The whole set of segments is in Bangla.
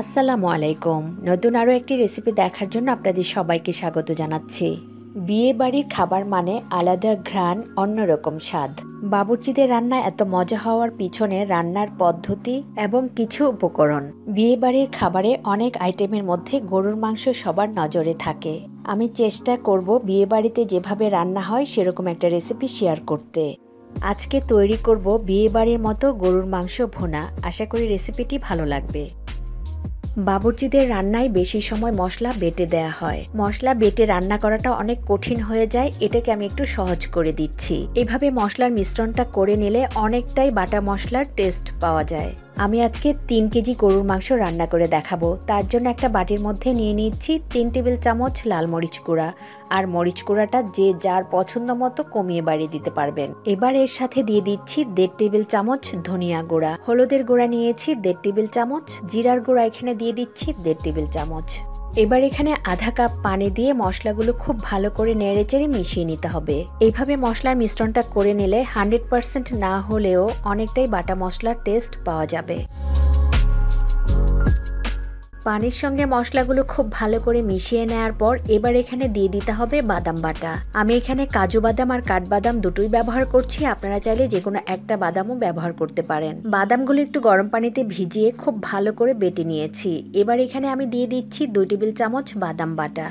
আসসালামু আলাইকুম। নতুন আরও একটি রেসিপি দেখার জন্য আপনাদের সবাইকে স্বাগত জানাচ্ছি। বিয়ে বাড়ির খাবার মানে আলাদা ঘ্রাণ, অন্যরকম স্বাদ। বাবুর্চিদের রান্না এত মজা হওয়ার পিছনে রান্নার পদ্ধতি এবং কিছু উপকরণ। বিয়ে বাড়ির খাবারে অনেক আইটেমের মধ্যে গরুর মাংস সবার নজরে থাকে। আমি চেষ্টা করব বিয়ে বাড়িতে যেভাবে রান্না হয় সেরকম একটা রেসিপি শেয়ার করতে। আজকে তৈরি করব বিয়ে বাড়ির মতো গরুর মাংস ভুনা। আশা করি রেসিপিটি ভালো লাগবে। বাবুর্চিদের রান্নায় বেশি সময় মশলা বেটে দেয়া হয়। মশলা বেটে রান্না করাটা অনেক কঠিন হয়ে যায়, এটাকে আমি একটু সহজ করে দিচ্ছি। এভাবে মশলার মিশ্রণটা করে নিলে অনেকটাই বাটা মশলার টেস্ট পাওয়া যায়। আমি আজকে 3 কেজি গরুর মাংস রান্না করে দেখাবো। তার জন্য একটা বাটির মধ্যে নিয়ে নিচ্ছি 3 টেবিল চামচ লাল মরিচ গুঁড়া। আর মরিচ গুঁড়াটা যে যার পছন্দ মতো কমিয়ে বাড়িয়ে দিতে পারবেন। এবার এর সাথে দিয়ে দিচ্ছি 1.5 টেবিল চামচ ধনিয়া গুঁড়া। হলুদের গুঁড়া নিয়েছি 1.5 টেবিল চামচ। জিরার গুঁড়া এখানে দিয়ে দিচ্ছি 1.5 টেবিল চামচ। এবার এখানে আধা কাপ পানি দিয়ে মশলাগুলো খুব ভালো করে নেড়েচেড়ে মিশিয়ে নিতে হবে। এইভাবে মশলার মিশ্রণটা করে নিলে 100% না হলেও অনেকটাই বাটা মশলার টেস্ট পাওয়া যাবে। পানির সঙ্গে মশলাগুলো খুব ভালো করে মিশিয়ে নেওয়ার পর এবার এখানে দিয়ে দিতে হবে বাদাম বাটা। আমি এখানে কাজু বাদাম আর কাঠবাদাম দুটোই ব্যবহার করছি, আপনারা চাইলে যে কোনো একটা বাদামও ব্যবহার করতে পারেন। বাদামগুলো একটু গরম পানিতে ভিজিয়ে খুব ভালো করে বেটে নিয়েছি। এবার এখানে আমি দিয়ে দিচ্ছি 2 টেবিল চামচ বাদাম বাটা।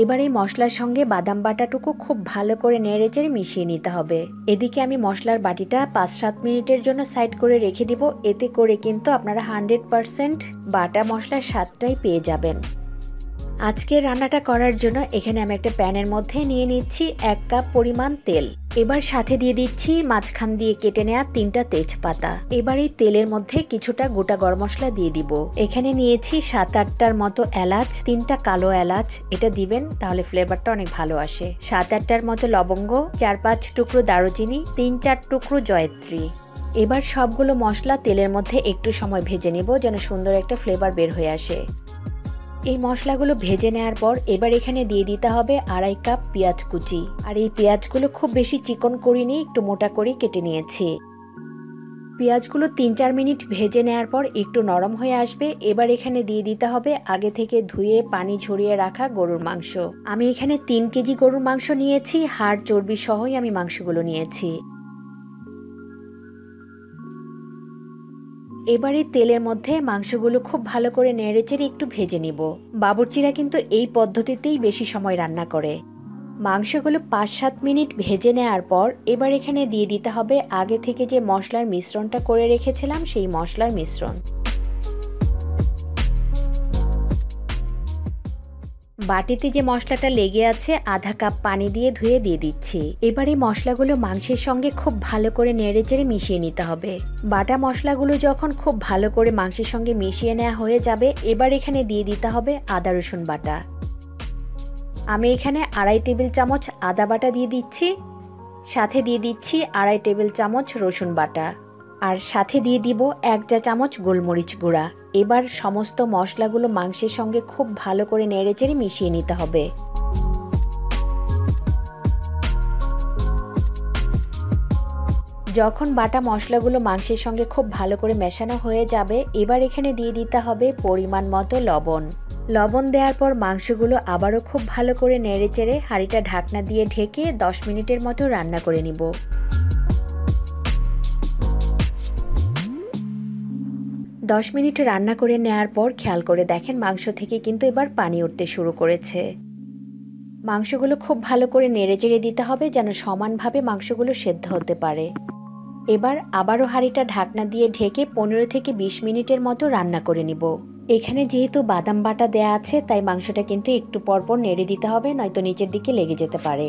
এবার এই মশলার সঙ্গে বাদাম বাটাটুকু খুব ভালো করে নেড়েচেড়ে মিশিয়ে নিতে হবে। এদিকে আমি মশলার বাটিটা 5-7 মিনিটের জন্য সাইড করে রেখে দিব। এতে করে কিন্তু আপনারা 100% বাটা মশলার স্বাদটাই পেয়ে যাবেন। আজকে রান্নাটা করার জন্য এখানে আমি একটা প্যানের মধ্যে নিয়ে নিচ্ছি 1 কাপ পরিমাণ তেল। এবার সাথে দিয়ে দিচ্ছি মাঝখান দিয়ে কেটে নেওয়া 3টা তেজপাতা। এবার এই তেলের মধ্যে কিছুটা গোটা গরম মশলা দিয়ে দিব। এখানে নিয়েছি 7-8টার মতো এলাচ, 3টা কালো এলাচ। এটা দিবেন তাহলে ফ্লেভারটা অনেক ভালো আসে। 7-8টার মতো লবঙ্গ, 4-5 টুকরো দারুচিনি, 3-4 টুকরো জয়ত্রী। এবার সবগুলো মশলা তেলের মধ্যে একটু সময় ভেজে নেব যেন সুন্দর একটা ফ্লেভার বের হয়ে আসে। এই মশলাগুলো ভেজে নেওয়ার পর এবার এখানে দিয়ে দিতে হবে 2.5 কাপ পেঁয়াজ কুচি। আর এই পেঁয়াজগুলো খুব বেশি চিকন করিনি, একটু মোটা করে কেটে নিয়েছি। পেঁয়াজগুলো 3-4 মিনিট ভেজে নেওয়ার পর একটু নরম হয়ে আসবে। এবার এখানে দিয়ে দিতে হবে আগে থেকে ধুয়ে পানি ঝরিয়ে রাখা গরুর মাংস। আমি এখানে 3 কেজি গরুর মাংস নিয়েছি, হাড় চর্বি সহই আমি মাংসগুলো নিয়েছি। এবারে তেলের মধ্যে মাংসগুলো খুব ভালো করে নেড়েচেড়ে একটু ভেজে নিব। বাবুর্চিরা কিন্তু এই পদ্ধতিতেই বেশি সময় রান্না করে। মাংসগুলো 5-7 মিনিট ভেজে নেওয়ার পর এবার এখানে দিয়ে দিতে হবে আগে থেকে যে মশলার মিশ্রণটা করে রেখেছিলাম সেই মশলার মিশ্রণ। বাটিতে যে মশলাটা লেগে আছে আধা কাপ পানি দিয়ে ধুয়ে দিয়ে দিচ্ছি। এবারে মশলাগুলো মাংসের সঙ্গে খুব ভালো করে নেড়েচেড়ে মিশিয়ে নিতে হবে। বাটা মশলাগুলো যখন খুব ভালো করে মাংসের সঙ্গে মিশিয়ে নেওয়া হয়ে যাবে এবার এখানে দিয়ে দিতে হবে আদা রসুন বাটা। আমি এখানে 2.5 টেবিল চামচ আদা বাটা দিয়ে দিচ্ছি। সাথে দিয়ে দিচ্ছি 2.5 টেবিল চামচ রসুন বাটা। আর সাথে দিয়ে দিব 1 চা চামচ গোলমরিচ গুঁড়া। এবার সমস্ত মশলাগুলো মাংসের সঙ্গে খুব ভালো করে নেড়েচেড়ে মিশিয়ে নিতে হবে। যখন বাটা মশলাগুলো মাংসের সঙ্গে খুব ভালো করে মেশানো হয়ে যাবে এবার এখানে দিয়ে দিতে হবে পরিমাণ মতো লবণ। লবণ দেওয়ার পর মাংসগুলো আবারও খুব ভালো করে নেড়েচেড়ে হাঁড়িটা ঢাকনা দিয়ে ঢেকে 10 মিনিটের মতো রান্না করে নিব। 10 মিনিট রান্না করে নেওয়ার পর খেয়াল করে দেখেন মাংস থেকে কিন্তু এবার পানি উঠতে শুরু করেছে। মাংসগুলো খুব ভালো করে নেড়েচেড়ে দিতে হবে যেন সমানভাবে মাংসগুলো সেদ্ধ হতে পারে। এবার আবারও হাঁড়িটা ঢাকনা দিয়ে ঢেকে 15 থেকে 20 মিনিটের মতো রান্না করে নিব। এখানে যেহেতু বাদাম বাটা দেয়া আছে তাই মাংসটা কিন্তু একটু পরপর নেড়ে দিতে হবে, নয়তো নিচের দিকে লেগে যেতে পারে।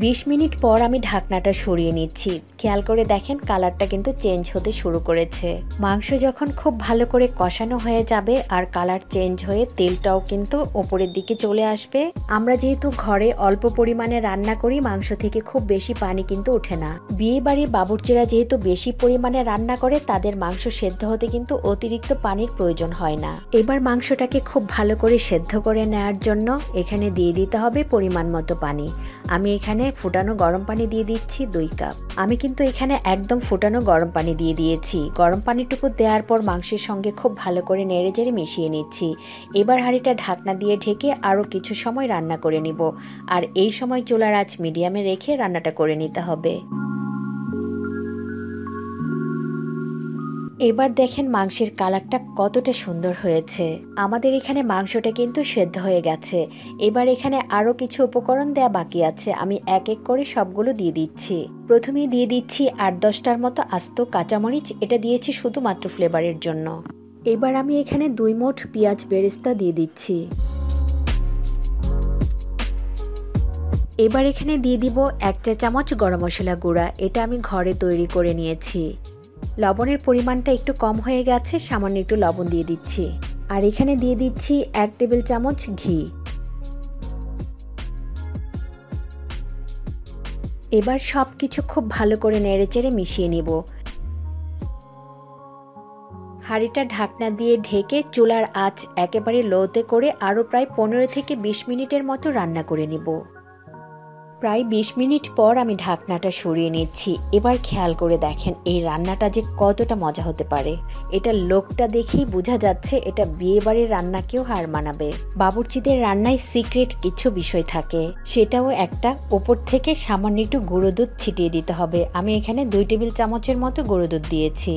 20 মিনিট পর আমি ঢাকনাটা সরিয়ে নিচ্ছি। খেয়াল করে দেখেন কালারটা কিন্তু চেঞ্জ হতে শুরু করেছে। মাংস যখন খুব ভালো করে কষানো হয়ে যাবে আর কালার চেঞ্জ হয়ে তেলটাও কিন্তু ওপরের দিকে চলে আসবে। আমরা যেহেতু ঘরে অল্প পরিমাণে রান্না করি মাংস থেকে খুব বেশি পানি কিন্তু ওঠে না। বিয়ে বাড়ির বাবুর্চিরা যেহেতু বেশি পরিমাণে রান্না করে তাদের মাংস সেদ্ধ হতে কিন্তু অতিরিক্ত পানির প্রয়োজন হয় না। এবার মাংসটাকে খুব ভালো করে সেদ্ধ করে নেওয়ার জন্য এখানে দিয়ে দিতে হবে পরিমাণ মতো পানি। আমি এখানে ফুটানো গরম পানি দিয়ে দিচ্ছি 2 কাপ। আমি কিন্তু এখানে একদম ফুটানো গরম পানি দিয়ে দিয়েছি। গরম পানিটুকু দেওয়ার পর মাংসের সঙ্গে খুব ভালো করে নেড়েচেড়ে মিশিয়ে নিচ্ছি। এবার হাঁড়িটা ঢাকনা দিয়ে ঢেকে আরও কিছু সময় রান্না করে নিব। আর এই সময় চুলার আঁচ মিডিয়ামে রেখে রান্নাটা করে নিতে হবে। এবার দেখেন মাংসের কালারটা কতটা সুন্দর হয়েছে। আমাদের এখানে মাংসটা কিন্তু সেদ্ধ হয়ে গেছে। এবার এখানে আরও কিছু উপকরণ দেয়া বাকি আছে। আমি এক এক করে সবগুলো দিয়ে দিচ্ছি। প্রথমেই দিয়ে দিচ্ছি 8-10টার মতো আস্ত কাঁচামরিচ, এটা দিয়েছি শুধুমাত্র ফ্লেভারের জন্য। এবার আমি এখানে 2 মুঠ পেঁয়াজ বেরেস্তা দিয়ে দিচ্ছি। এবার এখানে দিয়ে দিব 1 চা চামচ গরম মশলা গুঁড়া, এটা আমি ঘরে তৈরি করে নিয়েছি। লবণের পরিমাণটা একটু কম হয়ে গেছে, সামান্য একটু লবণ দিয়ে দিচ্ছি। আর এখানে দিয়ে দিচ্ছি 1 টেবিল চামচ ঘি। এবার সব কিছু খুব ভালো করে নেড়েচেড়ে মিশিয়ে নিব। হাঁড়িটা ঢাকনা দিয়ে ঢেকে চুলার আঁচ একেবারে লোতে করে আরও প্রায় 15 থেকে 20 মিনিটের মতো রান্না করে নিব। প্রায় 20 মিনিট পর আমি ঢাকনাটা সরিয়ে নিচ্ছি। এবার খেয়াল করে দেখেন এই রান্নাটা যে কতটা মজা হতে পারে। এটা লোকটা দেখেই বোঝা যাচ্ছে এটা বিয়েবাড়ির রান্নাকেও হার মানাবে। বাবুর্চিদের রান্নায় সিক্রেট কিছু বিষয় থাকে, সেটাও একটা, ওপর থেকে সামান্য একটু গুঁড়ো দুধ ছিটিয়ে দিতে হবে। আমি এখানে 2 টেবিল চামচের মতো গুঁড়ো দুধ দিয়েছি।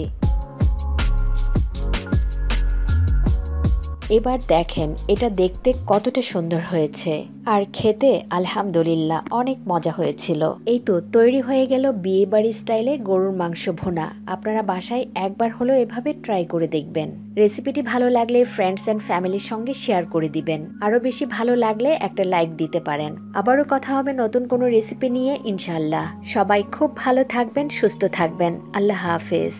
এবার দেখেন এটা দেখতে কতটা সুন্দর হয়েছে, আর খেতে আলহামদুলিল্লাহ অনেক মজা হয়েছিল। এই তো তৈরি হয়ে গেল বিয়েবাড়ি স্টাইলে গরুর মাংস ভুনা। আপনারা বাসায় একবার হলেও এভাবে ট্রাই করে দেখবেন। রেসিপিটি ভালো লাগলে ফ্রেন্ডস অ্যান্ড ফ্যামিলির সঙ্গে শেয়ার করে দিবেন। আরও বেশি ভালো লাগলে একটা লাইক দিতে পারেন। আবারও কথা হবে নতুন কোনো রেসিপি নিয়ে ইনশাআল্লাহ। সবাই খুব ভালো থাকবেন, সুস্থ থাকবেন। আল্লাহ হাফেজ।